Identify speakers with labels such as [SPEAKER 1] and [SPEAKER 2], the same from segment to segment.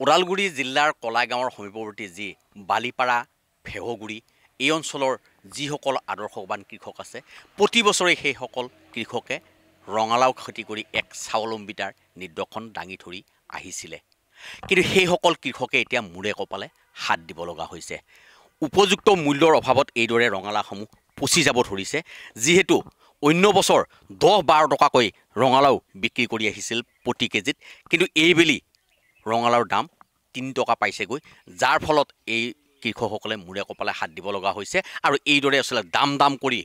[SPEAKER 1] ওদালগুৰি জিলাৰ কলাগাঁৱৰ সমীপৱৰ্তী যি বালিপাৰা ফেহগুৰি এই অঞ্চলৰ যিসকল আদৰ্শৱান কৃষক আছে প্ৰতি বছৰে সেইসকল কৃষকে ৰঙালাও খেতি কৰি এক স্বাৱলম্বিতাৰ নিদৰ্শন দাঙি ধৰি আহিছিলে। কিন্তু সেইসকল কৃষকে এতিয়া মূৰে কপালে হাত দিব লগা হৈছে। উপযুক্ত মূল্যৰ অভাৱত এইদৰে ৰঙালাওসমূহ পচি যাব ধৰিছে। যিহেতু অন্য বছৰ 10-12 টকাকৈ ৰঙালাও বিক্ৰী কৰি আহিছিল প্ৰতি কেজিত, কিন্তু এইবেলি ৰঙালাওৰ দাম 3 টকা পাইছেগৈ, যাৰ ফলত এই কৃষকসকলে মূৰে কপালে হাত দিব লগা হৈছে। আৰু এইদৰে আচলতে দাম কৰি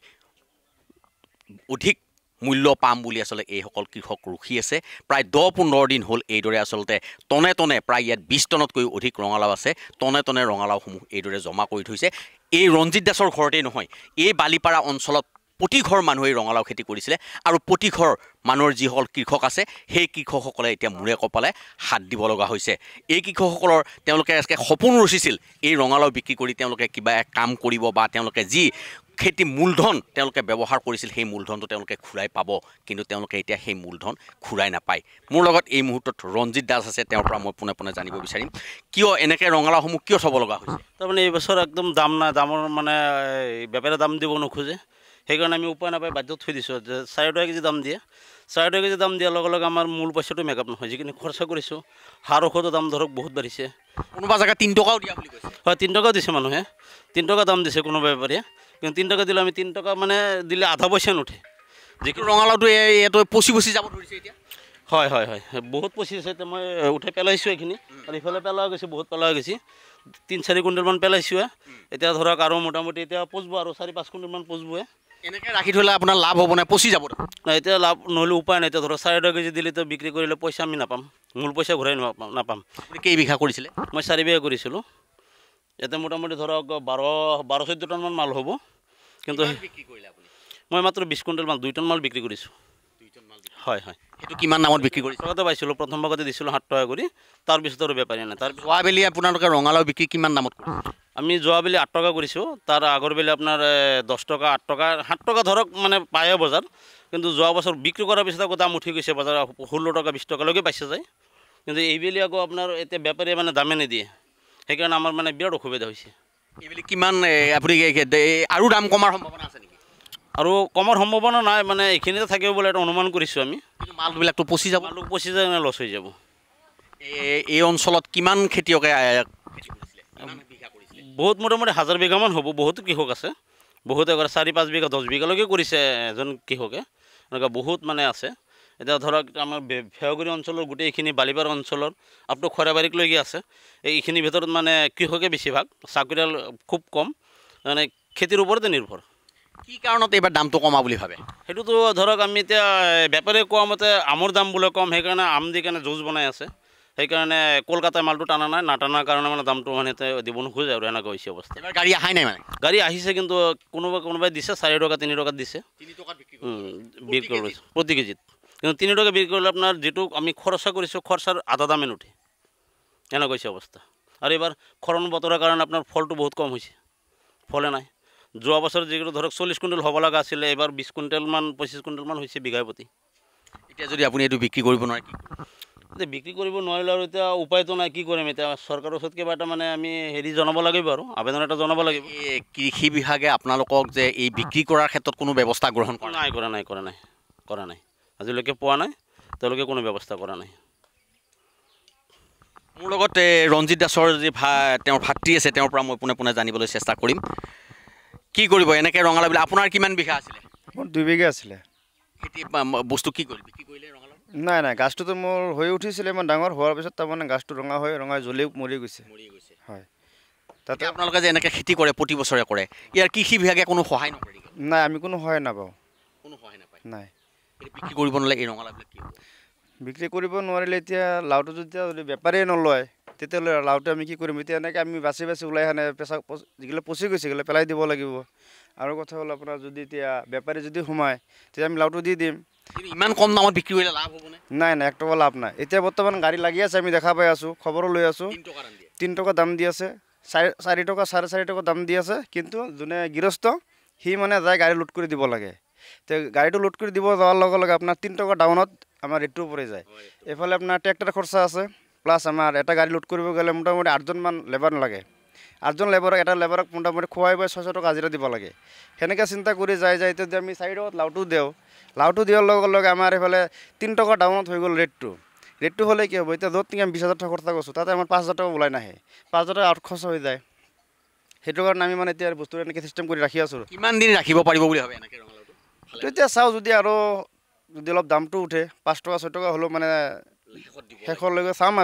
[SPEAKER 1] অধিক মূল্য পাম বুলি আচলতে এইসকল কৃষক ৰখি আছে। প্ৰায় 10-15 দিন হ'ল এইদৰে আচলতে টনে টনে প্ৰায় ইয়াত 20 টনতকৈ অধিক ৰঙালাও আছে। টনে টনে ৰঙালাওসমূহ এইদৰে জমা কৰি থৈছে। এই ৰঞ্জিত দাসৰ ঘৰতেই নহয়, এই বালিপাৰা অঞ্চলত প্ৰতি ঘৰ মানুহে ৰঙালাও খেতি কৰিছিলে। আৰু প্ৰতি ঘৰ মানুহৰ যিসকল কৃষক আছে সেই কৃষকসকলে এতিয়া মূৰে কপালে হাত দিব লগা হৈছে। এই কৃষকসকলৰ তেওঁলোকে সপোন ৰচিছিল এই ৰঙালাও বিক্ৰী কৰি তেওঁলোকে কিবা এক কাম কৰিব বা তেওঁলোকে যি খেতি মূলধন তেওঁলোকে ব্যৱহাৰ কৰিছিল সেই মূলধনটো তেওঁলোকে ঘূৰাই পাব, কিন্তু তেওঁলোকে এতিয়া সেই মূলধন ঘূৰাই নাপায়। মোৰ লগত এই মুহূৰ্তত ৰঞ্জিত দাস আছে, তেওঁৰ পৰা মই পোনে পোনে জানিব বিচাৰিম কিয় এনেকৈ ৰঙালাওসমূহ কিয় থ'ব লগা হৈছে।
[SPEAKER 2] তাৰমানে এইবছৰ একদম দাম নাই, দামৰ মানে বেপাৰে দাম দিব নোখোজে, সেইকাৰণে আমি উপায় নাপাই বাধ্যত থৈ দিছোঁ যে 4 টকা কেজি দাম দিয়ে। 4 টকা কেজি দাম দিয়াৰ লগে লগে আমাৰ মূল পইচাটো মেকআপ নহয়, যিখিনি খৰচা কৰিছোঁ। সাৰ ঔষধৰ দাম ধৰক বহুত বাঢ়িছে,
[SPEAKER 1] কোনোবা জেগাত 3 টকাও দিয়া বুলি কৈছে।
[SPEAKER 2] হয়, 3 টকাও দিছে মানুহে, 3 টকা দাম দিছে কোনো বেপাৰীয়ে। কিন্তু 3 টকা দিলে আমি 3 টকা মানে দিলে আধা পইচা নুঠে।
[SPEAKER 1] যিটো ৰঙালাওটো এইটো পচি যাব ধৰিছে এতিয়া।
[SPEAKER 2] হয় হয় হয়, বহুত পচি আছে। এতিয়া মই উঠাই পেলাইছোঁ এইখিনি, আৰু ইফালে পেলোৱা গৈছে, বহুত পেলোৱা গৈছে। 3-4 কুইণ্টেলমান পেলাইছোঁ। এতিয়া ধৰক আৰু মোটামুটি এতিয়া পচব আৰু 4-5 কুইণ্টেলমান পচবই।
[SPEAKER 1] এনেকৈ ৰাখি থ'লে আপোনাৰ লাভ হ'ব নাই, পচি যাব।
[SPEAKER 2] নাই, এতিয়া লাভ নহ'লে উপায় নাই। এতিয়া ধৰক 4 টকা কেজি দিলেতো বিক্ৰী কৰিলে পইচা আমি নাপাম, মূল পইচা ঘূৰাই নাপাম।
[SPEAKER 1] আপুনি কেইবিঘা কৰিছিলে?
[SPEAKER 2] মই 4 বিঘা কৰিছিলোঁ। ইয়াতে মোটামুটি ধৰক 12-14 টনমান মাল হ'ব। কিন্তু
[SPEAKER 1] বিক্ৰী কৰিলে আপুনি?
[SPEAKER 2] মই মাত্ৰ 20 কুইণ্টেল মাল, 2 টন মাল বিক্ৰী কৰিছোঁ। হয় হয়।
[SPEAKER 1] সেইটো কিমান দামত বিক্ৰী কৰিছে?
[SPEAKER 2] টকাতে পাইছিলোঁ, প্ৰথম ভাগতে দিছিলোঁ 7 টকা কৰি, তাৰপিছত আৰু বেপাৰী নাই। তাৰপিছত
[SPEAKER 1] যোৱাবেলি আপোনালোকে ৰঙালাও বিক্ৰী কিমান দামত কৰিছে?
[SPEAKER 2] আমি যোৱাবেলি 8 টকা কৰিছোঁ, তাৰ আগৰ বেলি আপোনাৰ 10 টকা, 8 টকা, 7 টকা ধৰক মানে পায়ে বজাৰ। কিন্তু যোৱা বছৰ বিক্ৰী কৰাৰ পিছত আকৌ দাম উঠি গৈছে, বজাৰ 16 টকা 20 টকালৈকে পাইছে যায়। কিন্তু এইবেলি আকৌ আপোনাৰ এতিয়া বেপাৰীয়ে মানে দামে নিদিয়ে, সেইকাৰণে আমাৰ মানে বিৰাট অসুবিধা হৈছে।
[SPEAKER 1] এইবেলি কিমান আপুনি আৰু দাম কমাৰ সম্ভাৱনা আছে নেকি?
[SPEAKER 2] আৰু কমাৰ সম্ভাৱনা নাই, মানে এইখিনিতে থাকিব বুলি এটা অনুমান কৰিছোঁ আমি।
[SPEAKER 1] কিন্তু মালবিলাকতো পচি যাব।
[SPEAKER 2] মালটো পচি যায়, লছ হৈ যাব।
[SPEAKER 1] এই অঞ্চলত কিমান খেতিয়কে
[SPEAKER 2] বহুত মোটামুটি 1000 বিঘামান হ'ব। বহুত কৃষক আছে, বহুতে কৰে 4-5 বিঘা 10 বিঘালৈকে কৰিছে এজন কৃষকে, এনেকুৱা বহুত মানে আছে। এতিয়া ধৰক আমাৰ ফেহগুৰি অঞ্চলৰ গোটেইখিনি বালিপাৰা অঞ্চলৰ আপটো খৰাবাৰীকলৈকে আছে। এইখিনিৰ ভিতৰত মানে কৃষকে বেছিভাগ, চাকৰিয়াল খুব কম, মানে খেতিৰ ওপৰতে নিৰ্ভৰ।
[SPEAKER 1] কি কাৰণত এইবাৰ দামটো কমা বুলি ভাবে?
[SPEAKER 2] সেইটোতো ধৰক আমি এতিয়া বেপাৰীয়ে কোৱা মতে আমৰ দাম বোলে কম, সেইকাৰণে আম দি কেনে যুঁজ বনাই আছে। সেইকাৰণে কলকাতাৰ মালটো টানা নাই, নাটানাৰ কাৰণে মানে দামটো মানে দিব নোখোজে আৰু এনেকুৱা হৈছে অৱস্থা।
[SPEAKER 1] এবাৰ গাড়ী অহাই নাই মানে?
[SPEAKER 2] গাড়ী আহিছে, কিন্তু কোনোবাই দিছে 4 টকা 3 টকাত দিছে।
[SPEAKER 1] 3 টকাত বিক্ৰী
[SPEAKER 2] কৰিছে প্ৰতি কেজিত। কিন্তু 3 টকা বিক্ৰী কৰিলে আপোনাৰ যিটো আমি খৰচা কৰিছোঁ, খৰচাৰ আধা দামে নুঠে, এনেকুৱা হৈছে অৱস্থা। আৰু এইবাৰ খৰাং বতৰৰ কাৰণে আপোনাৰ ফলটো বহুত কম হৈছে, ফলে নাই। যোৱা বছৰ যিটো ধৰক 40 কুইণ্টেল হ'ব লগা আছিলে, এইবাৰ 20 কুইণ্টেলমান 25 কুইণ্টেলমান হৈছে বিঘাই প্ৰতি।
[SPEAKER 1] এতিয়া যদি আপুনি এইটো বিক্ৰী কৰিব নোৱাৰে কি?
[SPEAKER 2] এতিয়া বিক্ৰী কৰিব নোৱাৰিলে আৰু এতিয়া উপায়তো নাই, কি কৰিম এতিয়া। চৰকাৰৰ ওচৰত কিবা এটা মানে আমি জনাব লাগিব আৰু আবেদন এটা জনাব লাগিব।
[SPEAKER 1] কৃষি বিভাগে আপোনালোকক যে এই বিক্ৰী কৰাৰ ক্ষেত্ৰত কোনো ব্যৱস্থা গ্ৰহণ কৰা
[SPEAKER 2] নাই? কৰা নাই, আজিলৈকে পোৱা নাই, তেওঁলোকে কোনো ব্যৱস্থা কৰা নাই।
[SPEAKER 1] মোৰ লগত ৰঞ্জিত দাসৰ যি তেওঁৰ ভাতৃ আছে, তেওঁৰ পৰা মই পোনে পোনে জানিবলৈ চেষ্টা কৰিম। কি কৰিব এনেকৈ ৰঙালাও বিলাক? আপোনাৰ কিমান বিঘা আছিলে?
[SPEAKER 3] মোৰ 2 বিঘা আছিলে।
[SPEAKER 1] খেতি বস্তু কি কৰিলে? বিক্ৰী কৰিলে ৰঙালাও?
[SPEAKER 3] নাই, গাছটোতো মোৰ হৈ উঠিছিলে, ইমান ডাঙৰ হোৱাৰ পিছত তাৰমানে গাছটো ৰঙা জ্বলি মৰি গৈছে। হয়, তাতে
[SPEAKER 1] আপোনালোকে যে এনেকৈ খেতি কৰে, প্ৰতি বছৰে কৰে, ইয়াৰ কৃষি বিভাগে কোনো সহায় নকৰে?
[SPEAKER 3] নাই, আমি কোনো সহায় নাপাওঁ।
[SPEAKER 1] কোনো সহায় নাপায়?
[SPEAKER 3] নাই।
[SPEAKER 1] বিক্ৰী কৰিব নোৱাৰিলে এই ৰঙালাওবিলাক কি হ'ব?
[SPEAKER 3] বিক্ৰী কৰিব নোৱাৰিলে এতিয়া লাওটো যদি বেপাৰীয়ে নলয়, তেতিয়াহ'লে লাওটো আমি কি কৰিম? এতিয়া এনেকৈ আমি বাচি ওলাই আনে, যিগিলা পচি গৈছে সেইগিলা পেলাই দিব লাগিব। আৰু কথা হ'ল আপোনাৰ যদি এতিয়া বেপাৰী যদি সোমায়, তেতিয়া আমি লাওটো দি দিম।
[SPEAKER 1] ইমান কম দামত বিক্ৰী কৰিলে লাভ হ'বনে?
[SPEAKER 3] নাই, 1 টকা লাভ নাই। এতিয়া বৰ্তমান গাড়ী লাগি আছে, আমি দেখা পাই আছোঁ, খবৰো লৈ আছোঁ। 3 টকা দাম দি আছে, 4 টকা 4.5 টকা দাম দি আছে। কিন্তু যোনে গৃহস্থ সি মানে যায় গাড়ী লোড কৰি দিব লাগে। তো গাড়ীটো লোড কৰি দিব যোৱাৰ লগে লগে আপোনাৰ 3 টকা ডাউনত আমাৰ ৰেটটো পৰি যায়। এইফালে আপোনাৰ ট্ৰেক্টৰ খৰচা আছে, প্লাছ আমাৰ এটা গাড়ী লোড কৰিব গ'লে মোটামুটি 8জনমান লেবাৰ লাগে 8জন লেবাৰক এটা লেবাৰক মোটামুটি খুৱাই বৈ 600 টকা হাজিৰা দিব লাগে সেনেকৈ চিন্তা কৰি যাই যদি আমি চাইডত লাউটো দিওঁ লাউটো দিয়াৰ লগে লগে আমাৰ এইফালে 3 টকা ডাউনত হৈ গ'ল ৰেটটো হ'লে কি হ'ব এতিয়া য'ত নেকি আমি 20,000 টকা খৰচা কৰিছোঁ তাতে আমাৰ 5,000 টকা ওলাই নাহে 5,000 টকা আউট খৰচ হৈ যায় সেইটো কাৰণে আমি মানে এতিয়া বস্তুটো এনেকৈ চিষ্টেম কৰি ৰাখি আছোঁ
[SPEAKER 1] কিমান দিন ৰাখিব পাৰিব বুলি ভাবে এনেকৈ ৰঙালাওটো
[SPEAKER 3] তো এতিয়া চাওঁ যদি অলপ দামটো উঠে 5 টকা 6 টকা হ'লেও মানে শেষলৈকে চাম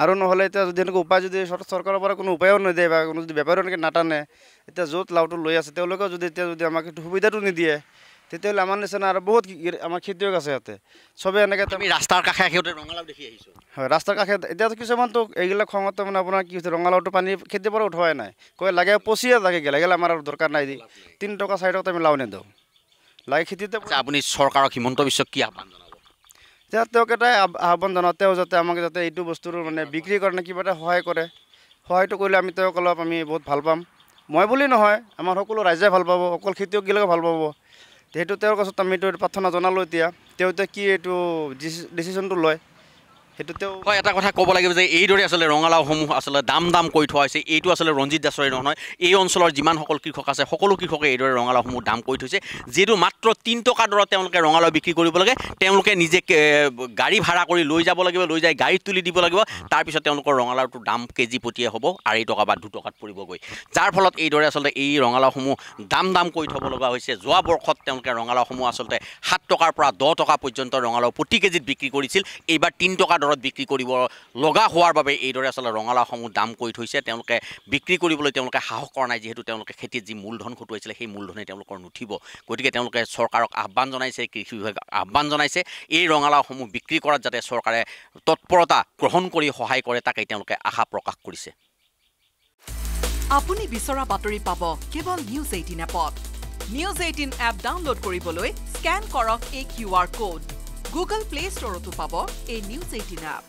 [SPEAKER 3] আৰু নহ'লে এতিয়া যদি এনেকৈ উপায় যদি চৰকাৰৰ পৰা কোনো উপায়ো নিদিয়ে বা কোনো যদি বেপাৰীও এনেকৈ নাটানে এতিয়া য'ত লাউটো লৈ আছে তেওঁলোকেও যদি আমাক সেইটো সুবিধাটো নিদিয়ে তেতিয়াহ'লে আমাৰ নিচিনা আৰু বহুত আমাৰ খেতিয়ক আছে ইয়াতে চবেই এনেকৈ
[SPEAKER 1] আমি ৰাস্তাৰ কাষে কাষে ৰঙালাও দেখি আহিছোঁ
[SPEAKER 3] হয় ৰাস্তাৰ কাষে এতিয়াতো কিছুমানতো এইবিলাক খঙতে মানে আপোনাৰ কি হৈছে ৰঙালাওটো পানী খেতিৰ পৰা উঠোৱাই নাই কয় লাগে পচিয়ে লাগে গেলে আমাৰ আৰু দৰকাৰ নাই 3 টকা 4 টকাত আমি লাও নিদিওঁ লাগে খেতিতে
[SPEAKER 1] আপুনি চৰকাৰক হিমন্ত বিশ্বক কি আহ্বান জনাব
[SPEAKER 3] এতিয়া তেওঁক এটাই আহ্বান জনাওঁ তেওঁ যাতে আমাক যাতে এইটো বস্তুৰ মানে বিক্ৰী কাৰণে কিবা এটা সহায় কৰে সহায়টো কৰিলে আমি তেওঁক অলপ আমি বহুত ভাল পাম মই বুলি নহয় আমাৰ সকলো ৰাইজে ভাল পাব অকল খেতিয়কগিলাকে ভাল পাব সেইটো তেওঁৰ কাছত আমি এইটো প্ৰাৰ্থনা জনালোঁ এতিয়া তেওঁ কি এইটো ডিচিশ্যনটো লয় সেইটো তেওঁ
[SPEAKER 1] হয় এটা কথা ক'ব লাগিব যে এইদৰে আচলতে ৰঙালাওসমূহ আচলতে দাম কৰি থোৱা হৈছে এইটো আচলতে ৰঞ্জিত দাসৰে নহয় এই অঞ্চলৰ যিমানসকল কৃষক আছে সকলো কৃষকে এইদৰে ৰঙালাওসমূহ দাম কৰি থৈছে যিহেতু মাত্ৰ 3 টকা দৰত তেওঁলোকে ৰঙালাও বিক্ৰী কৰিব লাগে তেওঁলোকে নিজে গাড়ী ভাড়া কৰি লৈ যাব লাগিব লৈ যাই গাড়ীত তুলি দিব লাগিব তাৰপিছত তেওঁলোকৰ ৰঙালাওটোৰ দাম কেজি প্ৰতিয়ে হ'ব 2.5 টকা বা 2 টকাত পৰিবগৈ যাৰ ফলত এইদৰে আচলতে এই ৰঙালাওসমূহ দাম কৰি থ'ব লগা হৈছে যোৱা বৰ্ষত তেওঁলোকে ৰঙালাওসমূহ আচলতে 7 টকাৰ পৰা 10 টকা পৰ্যন্ত ৰঙালাও প্ৰতি কেজিত বিক্ৰী কৰিছিল এইবাৰ 3 টকা বিক্ৰী কৰিব লগা হোৱাৰ বাবে এইদৰে আচলতে ৰঙালাওসমূহ দাম কৰি থৈছে তেওঁলোকে বিক্ৰী কৰিবলৈ তেওঁলোকে সাহস কৰা নাই যিহেতু তেওঁলোকে খেতিত যি মূলধন খটুৱাইছিলে সেই মূলধনে তেওঁলোকৰ নুঠিব গতিকে তেওঁলোকে চৰকাৰক আহ্বান জনাইছে কৃষি বিভাগক আহ্বান জনাইছে এই ৰঙালাওসমূহ বিক্ৰী কৰাত যাতে চৰকাৰে তৎপৰতা গ্ৰহণ কৰি সহায় কৰে তাকেই তেওঁলোকে আশা প্ৰকাশ কৰিছে
[SPEAKER 4] আপুনি বিচৰা বাতৰি পাব কেৱল নিউজ 18 এপত নিউজ 18 এপ ডাউনলোড কৰিবলৈ স্ক্যান কৰক এই QR code Google Play Store to pabo a News 18 app.